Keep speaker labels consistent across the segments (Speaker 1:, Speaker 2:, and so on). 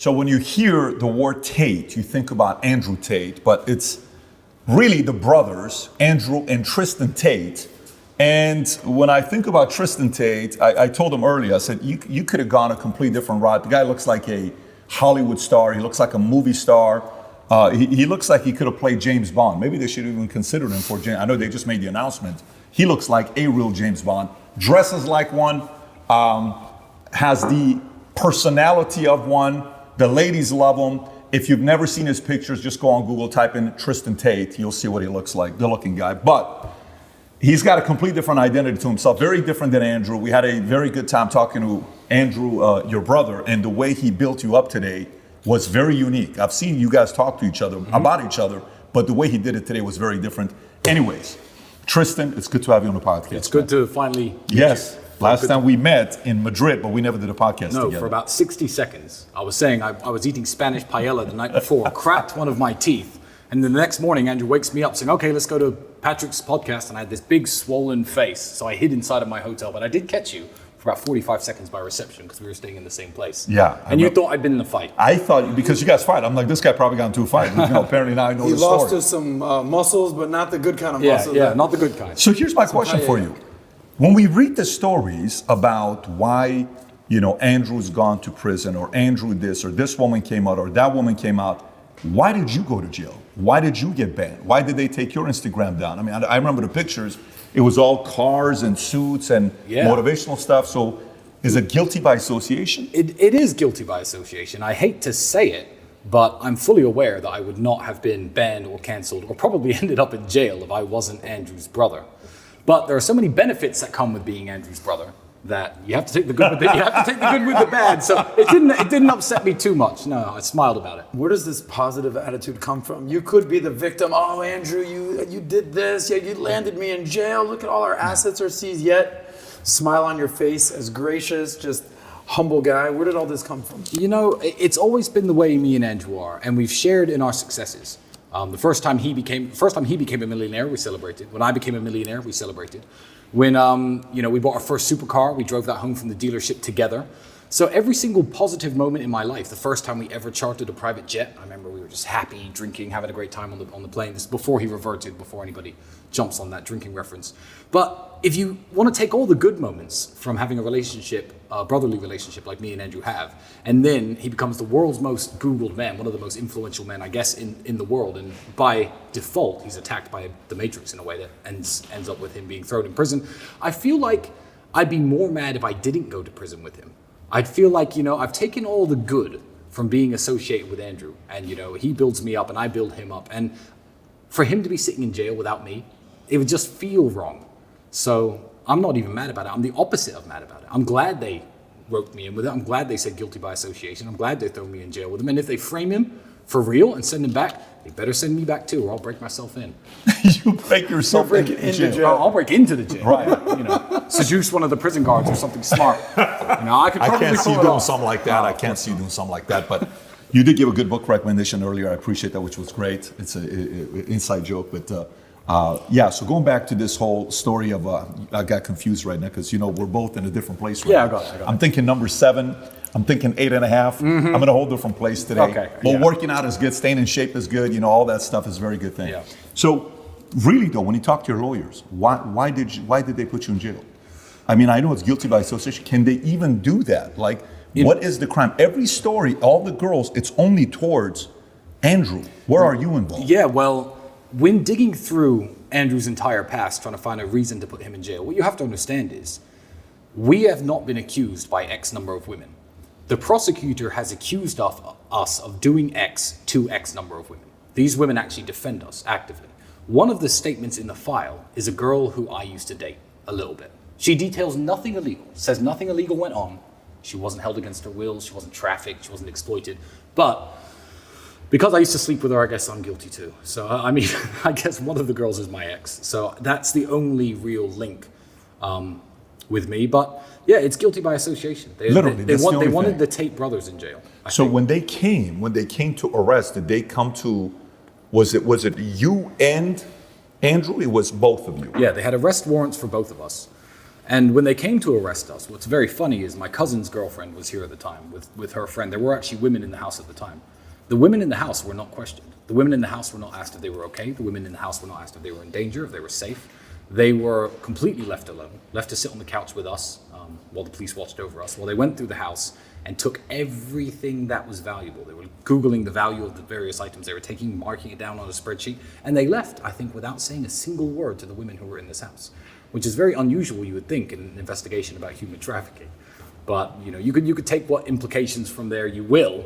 Speaker 1: So when you hear the word Tate, you think about Andrew Tate, but it's really the brothers, Andrew and Tristan Tate. And when I think about Tristan Tate, I told him earlier, I said, you could have gone a completely different route. The guy looks like a Hollywood star. He looks like a movie star. He looks like he could have played James Bond. Maybe they should even consider him for James. I know they just made the announcement. He looks like a real James Bond. Dresses like one, has the personality of one. The ladies love him. If you've never seen his pictures, just go on Google, type in Tristan Tate. You'll see what he looks like, good looking guy. But he's got a complete different identity to himself, very different than Andrew. We had a very good time talking to Andrew, your brother, and the way he built you up today was very unique. I've seen you guys talk to each other about each other, but the way he did it today was very different. Anyways, Tristan, it's good to have you on the podcast.
Speaker 2: It's good to finally meet
Speaker 1: Yes.
Speaker 2: you.
Speaker 1: Last time we met in Madrid, but we never did a podcast together.
Speaker 2: No, for about 60 seconds. I was saying I was eating Spanish paella the night before, cracked one of my teeth, and then the next morning Andrew wakes me up saying, okay, let's go to Patrick's podcast, and I had this big swollen face, so I hid inside of my hotel, but I did catch you for about 45 seconds by reception because we were staying in the same place.
Speaker 1: Yeah.
Speaker 2: And you thought I'd been in a fight.
Speaker 1: I thought, because you guys fight, I'm like, this guy probably got into a fight. Apparently now I know the story.
Speaker 3: He lost to some muscles, but not the good kind of muscles.
Speaker 2: Yeah, not the good kind.
Speaker 1: So here's my question for you. When we read the stories about why, Andrew's gone to prison, or Andrew this, or this woman came out, or that woman came out, why did you go to jail? Why did you get banned? Why did they take your Instagram down? I mean, I remember the pictures. It was all cars and suits and motivational stuff. So is it guilty by association?
Speaker 2: It is guilty by association. I hate to say it, but I'm fully aware that I would not have been banned or canceled or probably ended up in jail if I wasn't Andrew's brother. But there are so many benefits that come with being Andrew's brother that you have to take the good with the bad. So it didn't upset me too much. No, I smiled about it.
Speaker 3: Where does this positive attitude come from? You could be the victim. Oh, Andrew, you did this. Yeah, you landed me in jail. Look at all our assets are seized. Yet, smile on your face, as gracious, just humble guy. Where did all this come from?
Speaker 2: It's always been the way me and Andrew are, and we've shared in our successes. The first time he became a millionaire, we celebrated. When I became a millionaire, we celebrated. When we bought our first supercar, we drove that home from the dealership together. So every single positive moment in my life, the first time we ever chartered a private jet, I remember we were just happy, drinking, having a great time on the plane. This is before he reverted, before anybody jumps on that drinking reference. But if you want to take all the good moments from having a relationship, a brotherly relationship like me and Andrew have, and then he becomes the world's most Googled man, one of the most influential men, I guess, in the world. And by default, he's attacked by the Matrix in a way that ends up with him being thrown in prison. I feel like I'd be more mad if I didn't go to prison with him. I'd feel like, I've taken all the good from being associated with Andrew, and, he builds me up and I build him up. And for him to be sitting in jail without me, it would just feel wrong. So I'm not even mad about it. I'm the opposite of mad about it. I'm glad they roped me in with it. I'm glad they said guilty by association. I'm glad they throw me in jail with him. And if they frame him for real and send him back, they better send me back too, or I'll break myself in.
Speaker 1: You break yourself into jail.
Speaker 2: I'll break into the jail.
Speaker 1: Right.
Speaker 2: Seduce one of the prison guards or something smart. I could probably
Speaker 1: can't see you
Speaker 2: pull it
Speaker 1: doing
Speaker 2: off.
Speaker 1: something like that. I can't see you doing something like that. But you did give a good book recommendation earlier. I appreciate that, which was great. It's an inside joke. But so going back to this whole story of, I got confused right now because, we're both in a different place right now.
Speaker 2: I got it.
Speaker 1: I'm thinking number 7. I'm thinking 8.5. I'm in a whole different place today.
Speaker 2: Okay.
Speaker 1: Well, working out is good. Staying in shape is good. All that stuff is a very good thing.
Speaker 2: Yeah.
Speaker 1: So really though, when you talk to your lawyers, why did they put you in jail? I mean, I know it's guilty by association. Can they even do that? Like, what is the crime? Every story, all the girls, it's only towards Andrew. Where are you involved?
Speaker 2: Yeah, well, when digging through Andrew's entire past, trying to find a reason to put him in jail, what you have to understand is we have not been accused by X number of women. The prosecutor has accused us of doing X to X number of women. These women actually defend us actively. One of the statements in the file is a girl who I used to date a little bit. She details nothing illegal, says nothing illegal went on. She wasn't held against her will, she wasn't trafficked, she wasn't exploited. But because I used to sleep with her, I guess I'm guilty too. So, I mean, I guess one of the girls is my ex. So that's the only real link with me. But yeah, it's guilty by association. They wanted the Tate brothers in jail. I think.
Speaker 1: When they came to arrest, did they come to, was it you and Andrew? It was both of you.
Speaker 2: Yeah, they had arrest warrants for both of us. And when they came to arrest us, what's very funny is my cousin's girlfriend was here at the time with her friend. There were actually women in the house at the time. The women in the house were not questioned. The women in the house were not asked if they were okay. The women in the house were not asked if they were in danger, if they were safe. They were completely left alone, left to sit on the couch with us while the police watched over us, while they went through the house and took everything that was valuable. They were Googling the value of the various items they were taking, marking it down on a spreadsheet, and they left, I think, without saying a single word to the women who were in this house, which is very unusual, you would think, in an investigation about human trafficking. But you could take what implications from there you will,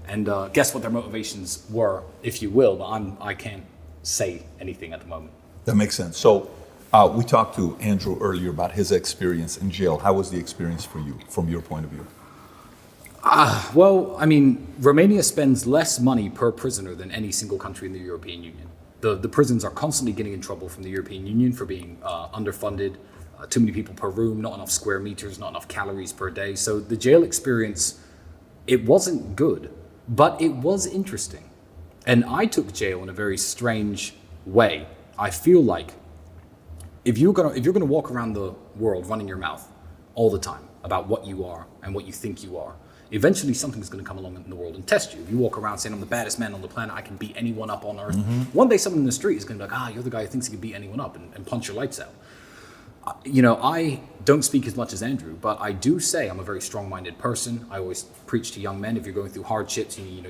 Speaker 2: and guess what their motivations were, if you will, but I can't say anything at the moment.
Speaker 1: That makes sense. So we talked to Andrew earlier about his experience in jail. How was the experience for you, from your point of view?
Speaker 2: Well, I mean, Romania spends less money per prisoner than any single country in the European Union. The prisons are constantly getting in trouble from the European Union for being underfunded, too many people per room, not enough square meters, not enough calories per day. So the jail experience, it wasn't good, but it was interesting. And I took jail in a very strange way. I feel like if you're gonna walk around the world running your mouth all the time about what you are and what you think you are, eventually something's going to come along in the world and test you. If you walk around saying, I'm the baddest man on the planet, I can beat anyone up on earth, one day someone in the street is going to be like, you're the guy who thinks he can beat anyone up and punch your lights out. I don't speak as much as Andrew, but I do say I'm a very strong-minded person. I always preach to young men, if you're going through hardships, you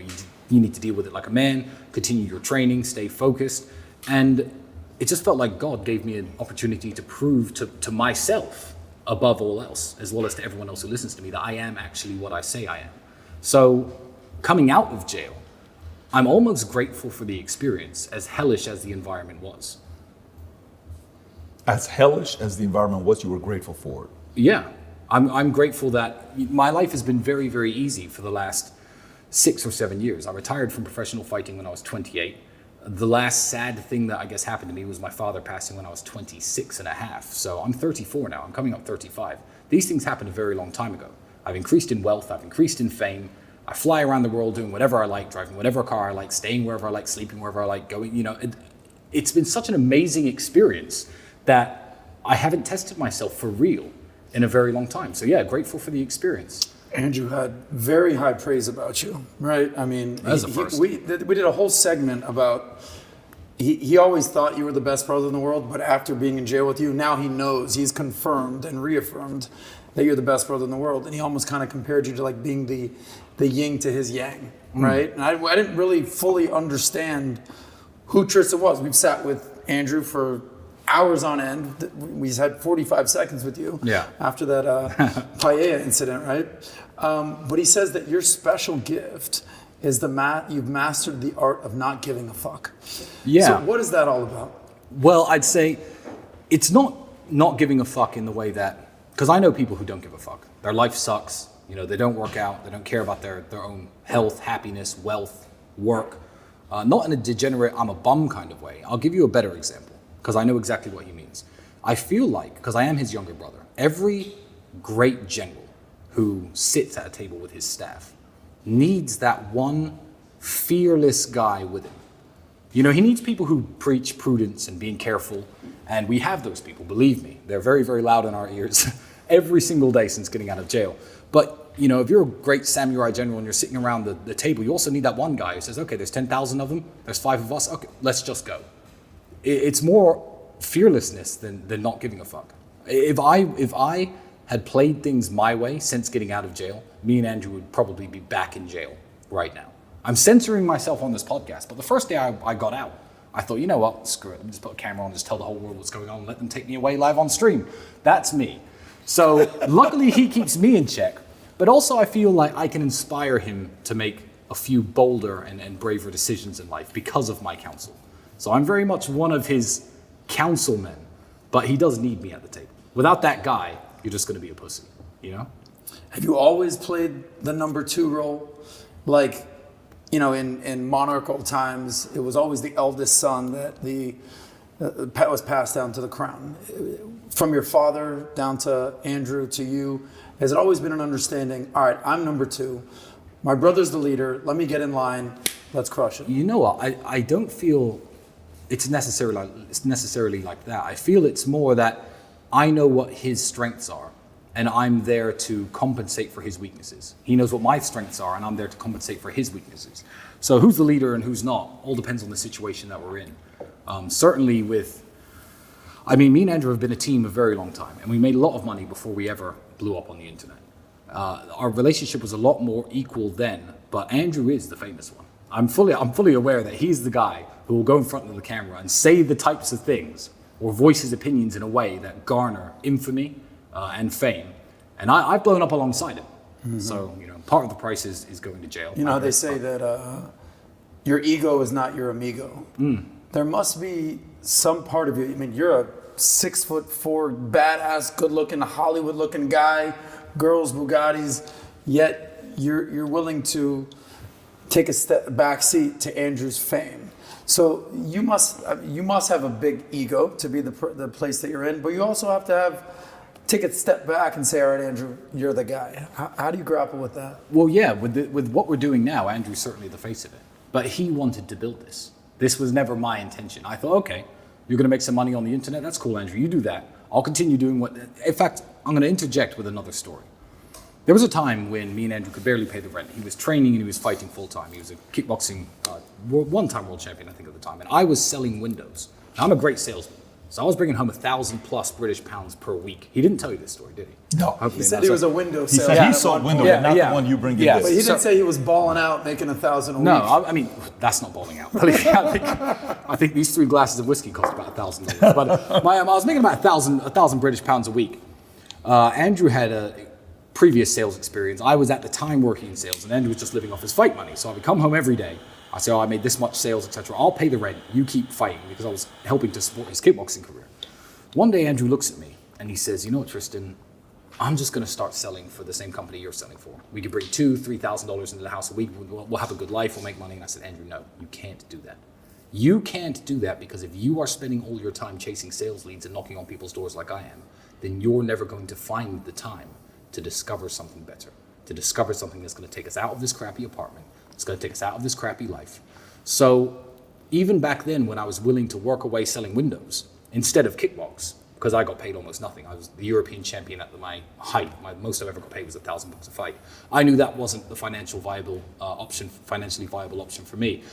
Speaker 2: need to deal with it like a man, continue your training, stay focused. And it just felt like God gave me an opportunity to prove to myself, above all else, as well as to everyone else who listens to me, that I am actually what I say I am. So coming out of jail, I'm almost grateful for the experience, as hellish as the environment was.
Speaker 1: As hellish as the environment was, you were grateful for it?
Speaker 2: Yeah, I'm grateful that my life has been very, very easy for the last 6 or 7 years. I retired from professional fighting when I was 28. The last sad thing that I guess happened to me was my father passing when I was 26 and a half. So I'm 34 now, I'm coming up 35. These things happened a very long time ago. I've increased in wealth, I've increased in fame. I fly around the world doing whatever I like, driving whatever car I like, staying wherever I like, sleeping wherever I like, going, it's been such an amazing experience that I haven't tested myself for real in a very long time. So yeah, grateful for the experience.
Speaker 3: Andrew had very high praise about you, right? I mean, we did a whole segment about, he always thought you were the best brother in the world, but after being in jail with you, now he knows, he's confirmed and reaffirmed that you're the best brother in the world. And he almost kind of compared you to like being the yin to his yang, right? And I didn't really fully understand who Tristan was. We've sat with Andrew for hours on end. We had 45 seconds with you after that paella incident, right? But he says that your special gift is you've mastered the art of not giving a fuck. Yeah. So what is that all about?
Speaker 2: Well, I'd say it's not giving a fuck in the way that, because I know people who don't give a fuck. Their life sucks. They don't work out. They don't care about their own health, happiness, wealth, work. Not in a degenerate, I'm a bum kind of way. I'll give you a better example, because I know exactly what he means. I feel like, because I am his younger brother, every great general who sits at a table with his staff needs that one fearless guy with him. He needs people who preach prudence and being careful, and we have those people, believe me. They're very, very loud in our ears every single day since getting out of jail. But, if you're a great samurai general and you're sitting around the table, you also need that one guy who says, okay, there's 10,000 of them, there's 5 of us, okay, let's just go. It's more fearlessness than not giving a fuck. If I had played things my way since getting out of jail, me and Andrew would probably be back in jail right now. I'm censoring myself on this podcast, but the first day I got out, I thought, you know what, screw it, let me just put a camera on, just tell the whole world what's going on, and let them take me away live on stream. That's me. So luckily he keeps me in check, but also I feel like I can inspire him to make a few bolder and braver decisions in life because of my counsel. So I'm very much one of his councilmen, but he does need me at the table. Without that guy, you're just going to be a pussy,
Speaker 3: Have you always played the number 2 role? Like, in monarchical times, it was always the eldest son that was passed down to the crown. From your father down to Andrew to you, has it always been an understanding, all right, I'm number 2, my brother's the leader, let me get in line, let's crush it?
Speaker 2: You know what, I don't feel it's necessarily like that. I feel it's more that I know what his strengths are, and I'm there to compensate for his weaknesses. He knows what my strengths are, and I'm there to compensate for his weaknesses. So who's the leader and who's not all depends on the situation that we're in. Certainly me and Andrew have been a team a very long time, and we made a lot of money before we ever blew up on the internet. Our relationship was a lot more equal then, but Andrew is the famous one. I'm fully aware that he's the guy who will go in front of the camera and say the types of things or voice his opinions in a way that garner infamy and fame. And I've blown up alongside him. Mm-hmm. So, part of the price is going to jail.
Speaker 3: They say that your ego is not your amigo. There must be some part of you. You're a 6'4", badass, good-looking, Hollywood-looking guy, girls, Bugattis, yet you're willing to take a back seat to Andrew's fame. So you must have a big ego to be the place that you're in, but you also have to take a step back and say, all right, Andrew, you're the guy. How do you grapple with that?
Speaker 2: Well, yeah, with what we're doing now, Andrew's certainly the face of it. But he wanted to build this. This was never my intention. I thought, okay, you're going to make some money on the internet. That's cool, Andrew. You do that. I'll continue doing what... In fact, I'm going to interject with another story. There was a time when me and Andrew could barely pay the rent. He was training and he was fighting full-time. He was a kickboxing one-time world champion, I think, at the time. And I was selling windows. Now, I'm a great salesman. So I was bringing home 1,000 plus British pounds per week. He didn't tell you this story, did he?
Speaker 1: No.
Speaker 3: Hopefully he said he was a window
Speaker 1: He
Speaker 3: salesman.
Speaker 1: said he sold windows, but not the one you bring in.
Speaker 3: But he didn't say he was balling out, making 1,000 a week.
Speaker 2: No, that's not balling out. I think these 3 glasses of whiskey cost about $1,000. But I was making about 1,000 British pounds a week. Andrew had a previous sales experience. I was at the time working in sales, and Andrew was just living off his fight money. So I would come home every day. I say, I made this much sales, etc. I'll pay the rent. You keep fighting, because I was helping to support his kickboxing career. One day, Andrew looks at me and he says, you know what, Tristan, I'm just going to start selling for the same company you're selling for. We could bring $2,000-$3,000 into the house a week. We'll have a good life. We'll make money. And I said, Andrew, no, you can't do that. You can't do that, because if you are spending all your time chasing sales leads and knocking on people's doors like I am, then you're never going to find the time to discover something better, to discover something that's going to take us out of this crappy apartment. It's going to take us out of this crappy life. So even back then, when I was willing to work away selling windows instead of kickbox, because I got paid almost nothing. I was the European champion at my height. Most I've ever got paid was $1,000 a fight. I knew that wasn't the financially viable option for me.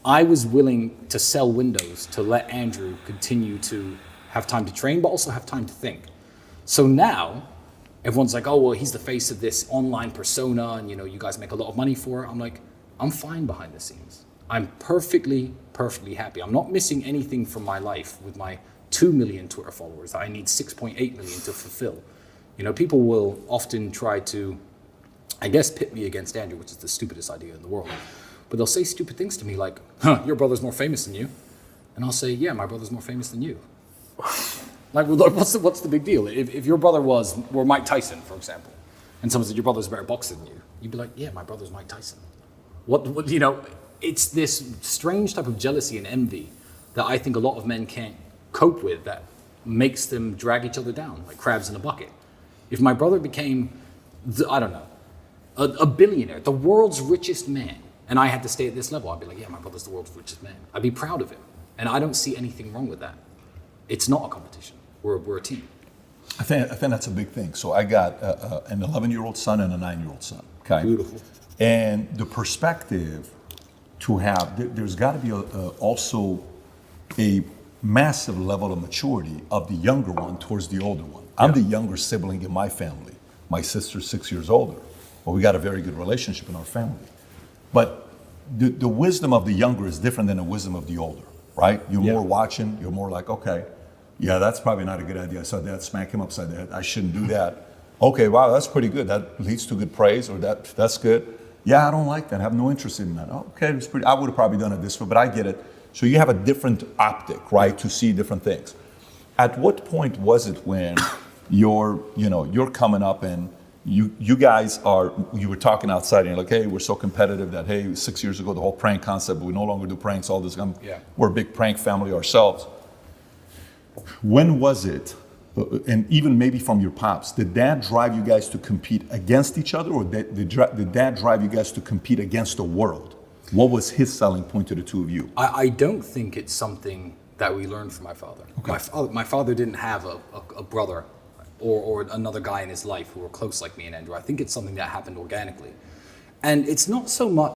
Speaker 2: I was willing to sell windows to let Andrew continue to have time to train, but also have time to think. So now, everyone's like, oh, well, he's the face of this online persona, and you guys make a lot of money for it. I'm like, I'm fine behind the scenes. I'm perfectly happy. I'm not missing anything from my life with my 2 million Twitter followers. I need 6.8 million to fulfill. People will often try to, I guess, pit me against Andrew, which is the stupidest idea in the world. But they'll say stupid things to me like, your brother's more famous than you. And I'll say, yeah, my brother's more famous than you. Like, what's the big deal? If your brother were Mike Tyson, for example, and someone said your brother's a better boxer than you, you'd be like, yeah, my brother's Mike Tyson. It's this strange type of jealousy and envy that I think a lot of men can't cope with, that makes them drag each other down like crabs in a bucket. If my brother became, a billionaire, the world's richest man, and I had to stay at this level, I'd be like, yeah, my brother's the world's richest man. I'd be proud of him. And I don't see anything wrong with that. It's not a competition. We're a team.
Speaker 1: I think that's a big thing. So I got an 11-year-old son and a 9-year-old son. Okay.
Speaker 2: Beautiful.
Speaker 1: And the perspective to have, there's got to be also a massive level of maturity of the younger one towards the older one. I'm the younger sibling in my family. My sister's 6 years older. Well, we got a very good relationship in our family. But the wisdom of the younger is different than the wisdom of the older, right? You're more watching, you're more like, okay, yeah, that's probably not a good idea. I saw Dad smack him upside the head. I shouldn't do that. Okay, wow, that's pretty good. That leads to good praise, or that's good. Yeah, I don't like that. I have no interest in that. Okay, it's pretty. I would have probably done it this way, but I get it. So you have a different optic, right, to see different things. At what point was it when you're coming up and you guys you were talking outside and you're like, hey, we're so competitive that, hey, 6 years ago, the whole prank concept, but we no longer do pranks, all this. We're a big prank family ourselves. When was it, and even maybe from your pops, did Dad drive you guys to compete against each other, or did Dad drive you guys to compete against the world? What was his selling point to the two of you?
Speaker 2: I don't think it's something that we learned from my father. My father didn't have a brother or another guy in his life who were close like me and Andrew. I think it's something that happened organically. And it's not so much